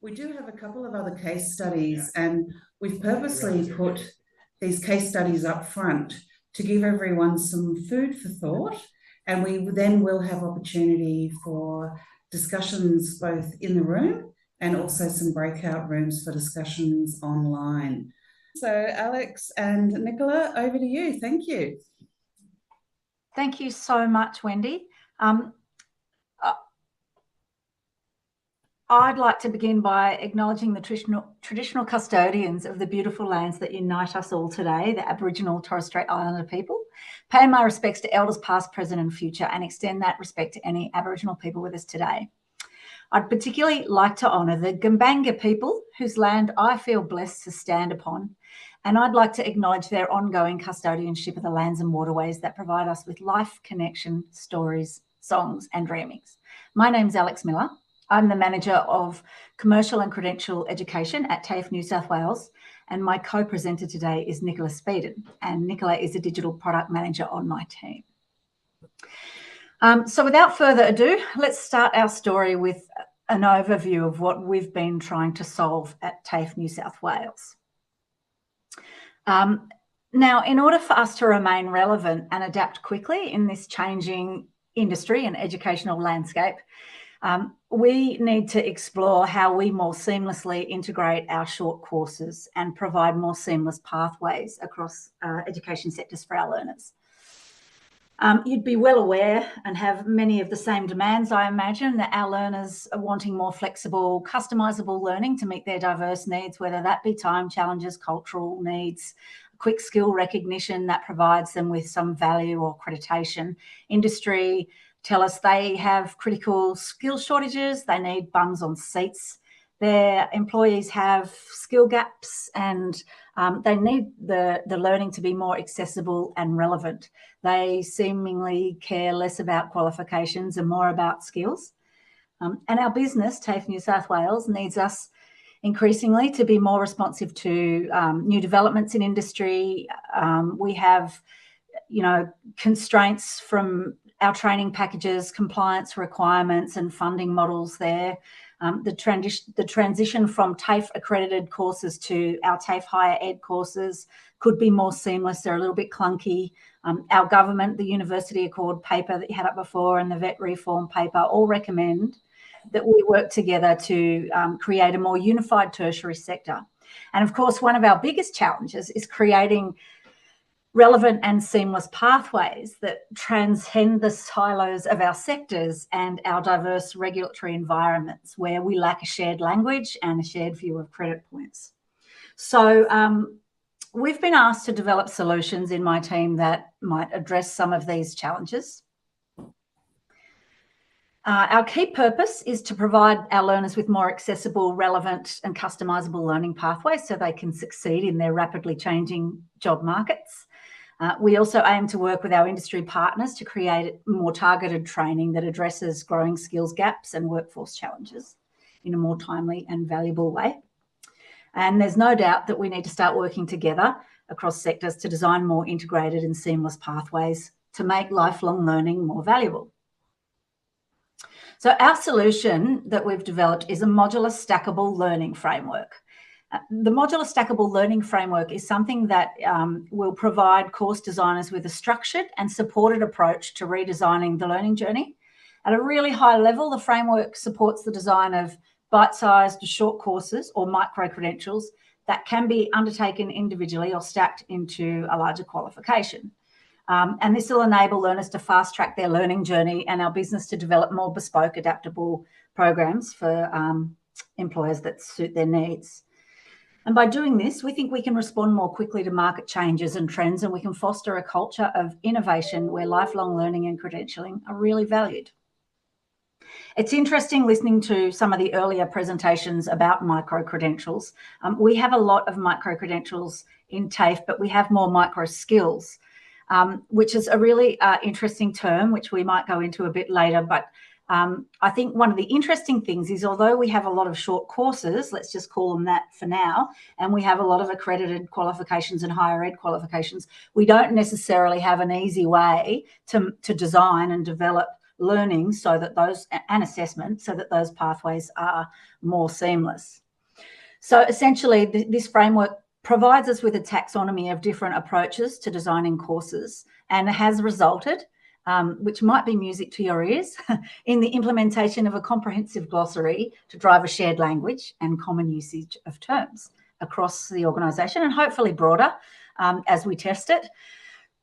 We do have a couple of other case studies, and we've purposely put these case studies up front to give everyone some food for thought, and we then will have opportunity for discussions both in the room and also some breakout rooms for discussions online. So Alex and Nicola, over to you. Thank you. Thank you so much, Wendy. I'd like to begin by acknowledging the traditional custodians of the beautiful lands that unite us all today, the Aboriginal Torres Strait Islander people, pay my respects to elders past, present and future, and extend that respect to any Aboriginal people with us today. I'd particularly like to honour the Gambanga people, whose land I feel blessed to stand upon, and I'd like to acknowledge their ongoing custodianship of the lands and waterways that provide us with life, connection, stories, songs and dreamings. My name's Alex Miller. I'm the Manager of Commercial and Credential Education at TAFE New South Wales, and my co-presenter today is Nicola Speden, and Nicola is a Digital Product Manager on my team. So without further ado, let's start our story with an overview of what we've been trying to solve at TAFE New South Wales. Now, in order for us to remain relevant and adapt quickly in this changing industry and educational landscape, we need to explore how we more seamlessly integrate our short courses and provide more seamless pathways across education sectors for our learners. You'd be well aware and have many of the same demands, I imagine, that our learners are wanting more flexible, customisable learning to meet their diverse needs, whether that be time challenges, cultural needs, quick skill recognition that provides them with some value or accreditation. Industry tell us they have critical skill shortages, they need bums on seats. Their employees have skill gaps and they need the learning to be more accessible and relevant. They seemingly care less about qualifications and more about skills. And our business, TAFE New South Wales, needs us increasingly to be more responsive to new developments in industry. We have, constraints from our training packages, compliance requirements and funding models there. The transition from TAFE accredited courses to our TAFE higher ed courses could be more seamless. They're a little bit clunky. Our government, the University Accord paper that you had up before and the VET reform paper all recommend that we work together to create a more unified tertiary sector. And of course, one of our biggest challenges is creating relevant and seamless pathways that transcend the silos of our sectors and our diverse regulatory environments where we lack a shared language and a shared view of credit points. So we've been asked to develop solutions in my team that might address some of these challenges. Our key purpose is to provide our learners with more accessible, relevant and customisable learning pathways so they can succeed in their rapidly changing job markets. We also aim to work with our industry partners to create more targeted training that addresses growing skills gaps and workforce challenges in a more timely and valuable way. And there's no doubt that we need to start working together across sectors to design more integrated and seamless pathways to make lifelong learning more valuable. So our solution that we've developed is a modular stackable learning framework. The Modular Stackable Learning Framework is something that will provide course designers with a structured and supported approach to redesigning the learning journey. At a really high level, the framework supports the design of bite-sized short courses or micro-credentials that can be undertaken individually or stacked into a larger qualification. And this will enable learners to fast-track their learning journey and our business to develop more bespoke, adaptable programs for employers that suit their needs. And by doing this, we think we can respond more quickly to market changes and trends, and we can foster a culture of innovation where lifelong learning and credentialing are really valued. It's interesting listening to some of the earlier presentations about micro-credentials. We have a lot of micro-credentials in TAFE, but we have more micro-skills, which is a really interesting term, which we might go into a bit later. But I think one of the interesting things is, although we have a lot of short courses, let's just call them that for now, and we have a lot of accredited qualifications and higher ed qualifications, we don't necessarily have an easy way to design and develop learning so that those, and assessment, so that those pathways are more seamless. So essentially, this framework provides us with a taxonomy of different approaches to designing courses, and has resulted, which might be music to your ears, in the implementation of a comprehensive glossary to drive a shared language and common usage of terms across the organisation, and hopefully broader as we test it.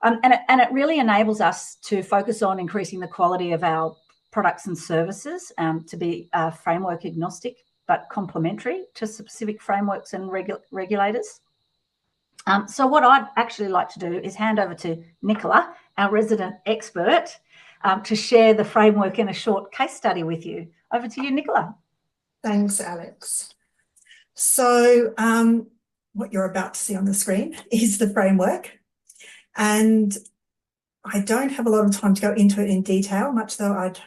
And it really enables us to focus on increasing the quality of our products and services, to be framework agnostic but complementary to specific frameworks and regulators. So what I'd actually like to do is hand over to Nicola, our resident expert, to share the framework in a short case study with you. Over to you, Nicola. Thanks, Alex. So what you're about to see on the screen is the framework. And I don't have a lot of time to go into it in detail, much though I'd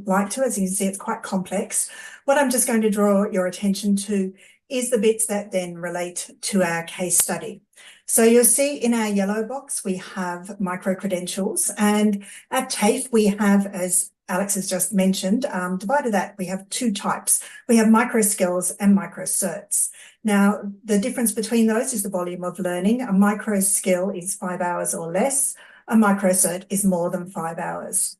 like to. As you can see, it's quite complex. What I'm just going to draw your attention to is the bits that then relate to our case study. So you'll see in our yellow box, we have micro-credentials, and at TAFE, we have, as Alex has just mentioned, divided that, we have two types. We have micro-skills and micro-certs. Now, the difference between those is the volume of learning. A micro-skill is 5 hours or less. A micro-cert is more than 5 hours.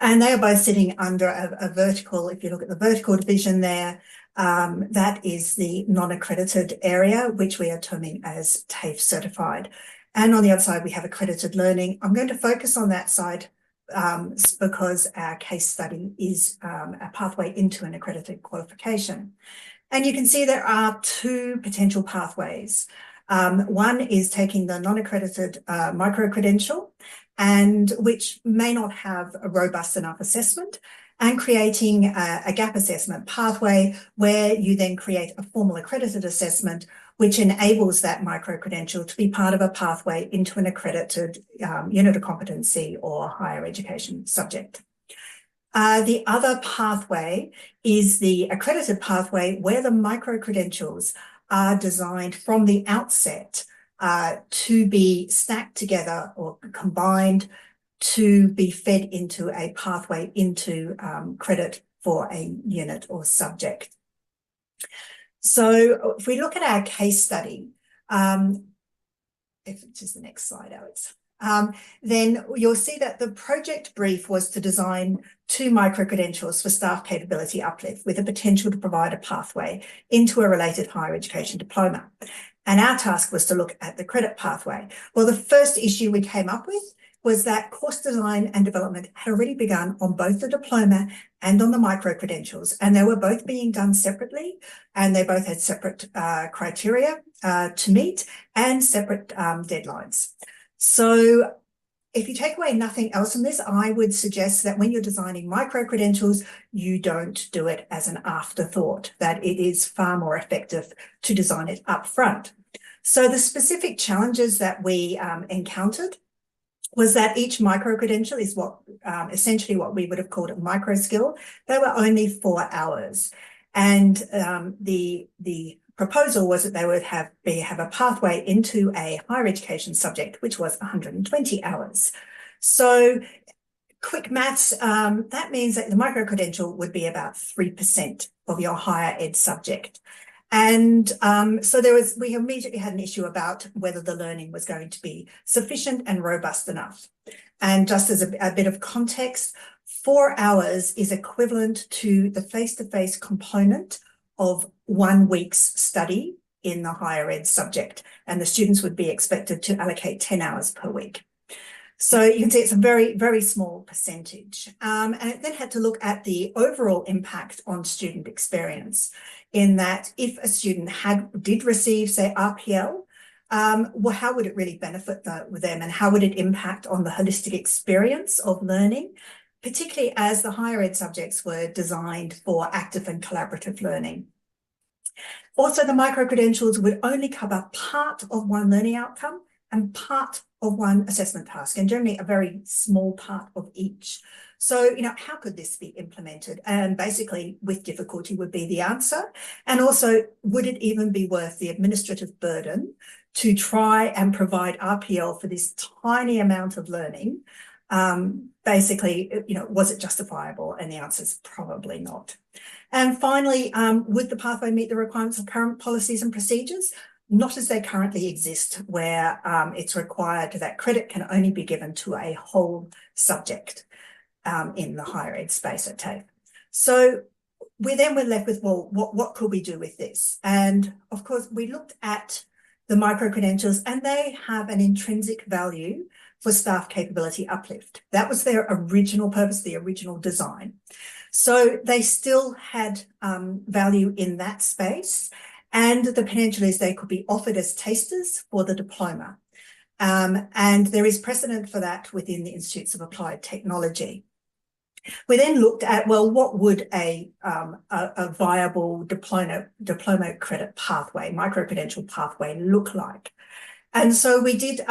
And they are both sitting under a vertical, if you look at the vertical division there, that is the non-accredited area, which we are terming as TAFE certified. And on the other side, we have accredited learning. I'm going to focus on that side because our case study is a pathway into an accredited qualification. And you can see there are two potential pathways. One is taking the non-accredited micro-credential, and which may not have a robust enough assessment, and creating a gap assessment pathway where you then create a formal accredited assessment which enables that micro-credential to be part of a pathway into an accredited unit of competency or higher education subject. The other pathway is the accredited pathway where the micro-credentials are designed from the outset to be stacked together or combined to be fed into a pathway into credit for a unit or subject. So if we look at our case study, if it's just the next slide, Alex, then you'll see that the project brief was to design 2 micro-credentials for staff capability uplift with the potential to provide a pathway into a related higher education diploma. And our task was to look at the credit pathway. Well, the first issue we came up with was that course design and development had already begun on both the diploma and on the micro-credentials, and they were both being done separately, and they both had separate criteria to meet and separate deadlines. So if you take away nothing else from this, I would suggest that when you're designing micro-credentials, you don't do it as an afterthought, that it is far more effective to design it up front. So the specific challenges that we encountered was that each micro-credential is what essentially what we would have called a micro-skill. They were only 4 hours. And the proposal was that they would have a pathway into a higher education subject, which was 120 hours. So quick maths, that means that the micro-credential would be about 3% of your higher ed subject. And so we immediately had an issue about whether the learning was going to be sufficient and robust enough. And just as a bit of context, 4 hours is equivalent to the face-to-face component of 1 week's study in the higher ed subject, and the students would be expected to allocate 10 hours per week. So you can see it's a very, very small percentage. And it then had to look at the overall impact on student experience, in that if a student did receive, say, RPL, well, how would it really benefit them, and how would it impact on the holistic experience of learning, particularly as the higher ed subjects were designed for active and collaborative learning. Also, the micro-credentials would only cover part of one learning outcome and part of one assessment task, and generally a very small part of each. So, how could this be implemented? And basically, with difficulty would be the answer. And also, would it even be worth the administrative burden to try and provide RPL for this tiny amount of learning, basically, was it justifiable? And the answer is probably not. And finally, would the pathway meet the requirements of current policies and procedures? Not as they currently exist, where it's required that credit can only be given to a whole subject in the higher ed space at TAFE. So we're left with, well, what could we do with this? And of course, we looked at the micro-credentials, and they have an intrinsic value for staff capability uplift. That was their original purpose, the original design. So they still had value in that space. And the potential is they could be offered as tasters for the diploma. And there is precedent for that within the Institutes of Applied Technology. We then looked at, well, what would a viable diploma credit pathway, micro-credential pathway look like? And so we did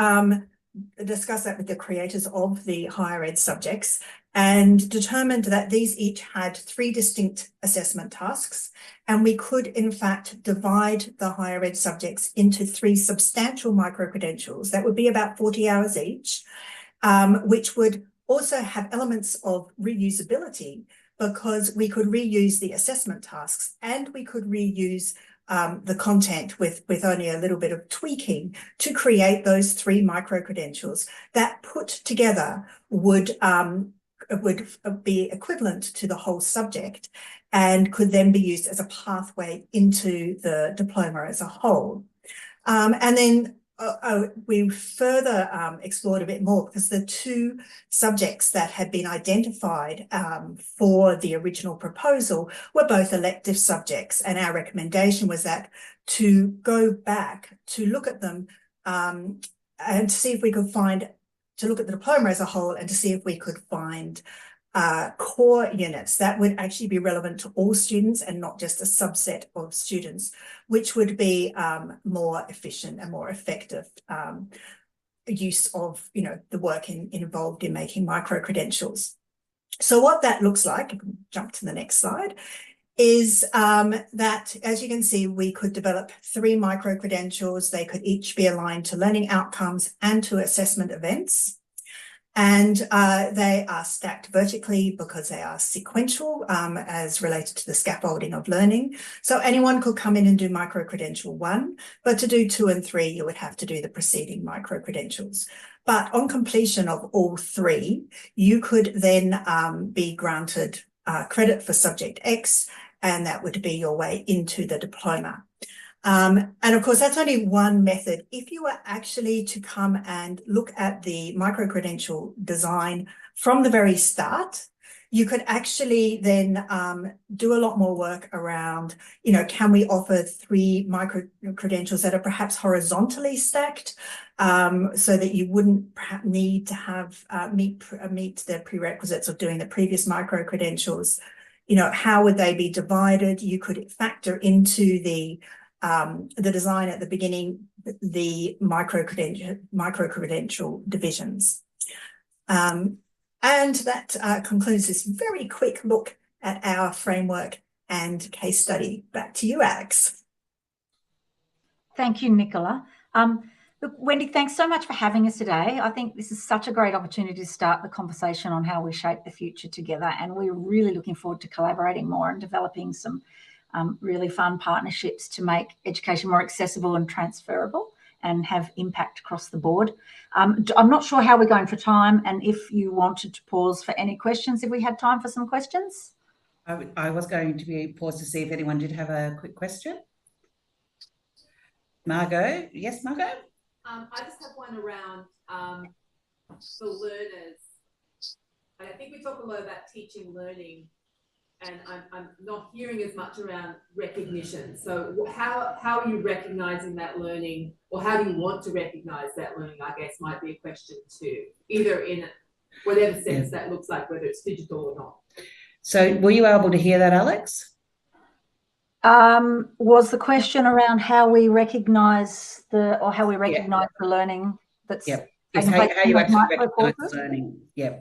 discuss that with the creators of the higher ed subjects and determined that these each had 3 distinct assessment tasks. And we could, in fact, divide the higher ed subjects into 3 substantial micro-credentials that would be about 40 hours each, which would also have elements of reusability, because we could reuse the assessment tasks and we could reuse the content with only a little bit of tweaking to create those 3 micro-credentials that put together would be equivalent to the whole subject and could then be used as a pathway into the diploma as a whole. And then we further explored a bit more, because the 2 subjects that had been identified for the original proposal were both elective subjects, and our recommendation was that to go back to look at them and to see if we could find, to look at the diploma as a whole and to see if we could find core units that would actually be relevant to all students and not just a subset of students, which would be more efficient and more effective use of the work involved in making micro-credentials. So what that looks like, you can jump to the next slide, is that, as you can see, we could develop 3 micro-credentials. They could each be aligned to learning outcomes and to assessment events. And they are stacked vertically because they are sequential as related to the scaffolding of learning. So anyone could come in and do micro-credential 1, but to do 2 and 3, you would have to do the preceding micro-credentials. But on completion of all 3, you could then be granted credit for subject X, and that would be your way into the diploma. And of course, that's only one method. If you were actually to come and look at the micro-credential design from the very start, you could actually then do a lot more work around, can we offer 3 micro-credentials that are perhaps horizontally stacked, so that you wouldn't perhaps need to have meet the prerequisites of doing the previous micro-credentials. How would they be divided? You could factor into the design at the beginning, the micro-credential divisions. And that concludes this very quick look at our framework and case study. Back to you, Alex. Thank you, Nicola. Look, Wendy, thanks so much for having us today. I think this is such a great opportunity to start the conversation on how we shape the future together, and we're really looking forward to collaborating more and developing some really fun partnerships to make education more accessible and transferable and have impact across the board. I'm not sure how we're going for time, and if you wanted to pause for any questions, if we had time for some questions. I was going to be paused to see if anyone did have a quick question. Margot, yes, Margot? I just have one around the learners. I think we talk a lot about teaching learning, and I'm not hearing as much around recognition. So how are you recognising that learning, or how do you want to recognise that learning, I guess, might be a question too, either in whatever sense that looks like, whether it's digital or not. So were you able to hear that, Alex? Was the question around how we recognise the learning that's It's how you actually recognise the learning. Yeah.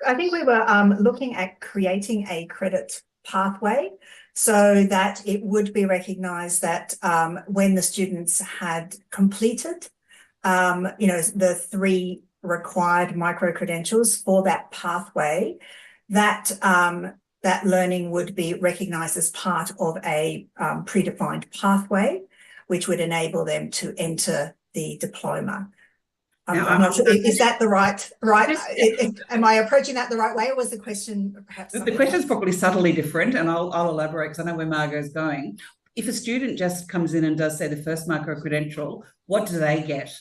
I think we were looking at creating a credit pathway so that it would be recognised that when the students had completed, the 3 required micro-credentials for that pathway, that that learning would be recognised as part of a predefined pathway, which would enable them to enter the diploma. I'm not sure, is that the right? Am I approaching that the right way, or was the question perhaps? The question is probably subtly different, and I'll elaborate because I know where Margot's going. If a student just comes in and does, say, the first micro-credential, what do they get?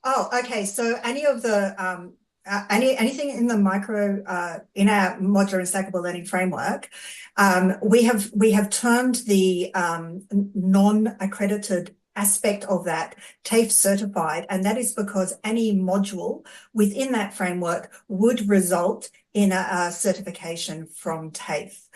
Oh, okay. So any of the anything in the in our modular and stackable learning framework, we have termed the non-accredited aspect of that TAFE certified, and that is because any module within that framework would result in a certification from TAFE.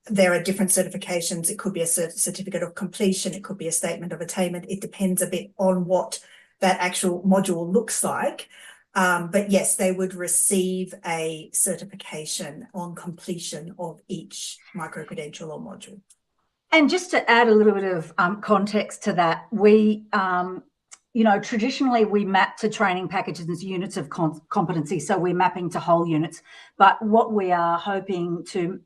There are different certifications. It could be a certificate of completion. It could be a statement of attainment. It depends a bit on what that actual module looks like. But yes, they would receive a certification on completion of each micro-credential or module. And just to add a little bit of context to that, we, traditionally we map to training packages as units of competency. So we're mapping to whole units. But what we are hoping to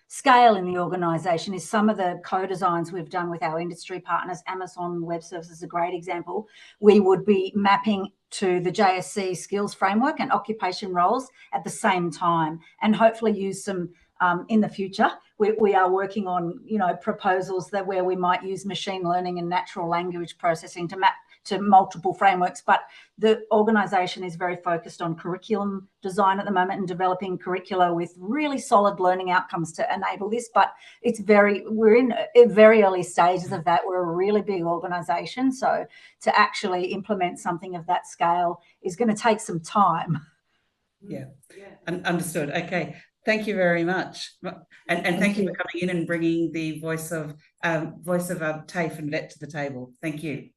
scale in the organisation is some of the co-designs we've done with our industry partners. Amazon Web Services is a great example. We would be mapping to the JSC skills framework and occupation roles at the same time, and hopefully use some in the future. We are working on, proposals where we might use machine learning and natural language processing to map to multiple frameworks. But the organisation is very focused on curriculum design at the moment and developing curricula with really solid learning outcomes to enable this. But we're in very early stages of that. We're a really big organisation, so to actually implement something of that scale is going to take some time. Yeah. Understood. Okay. Thank you very much, and thank you for coming in and bringing the voice of TAFE and VET to the table. Thank you.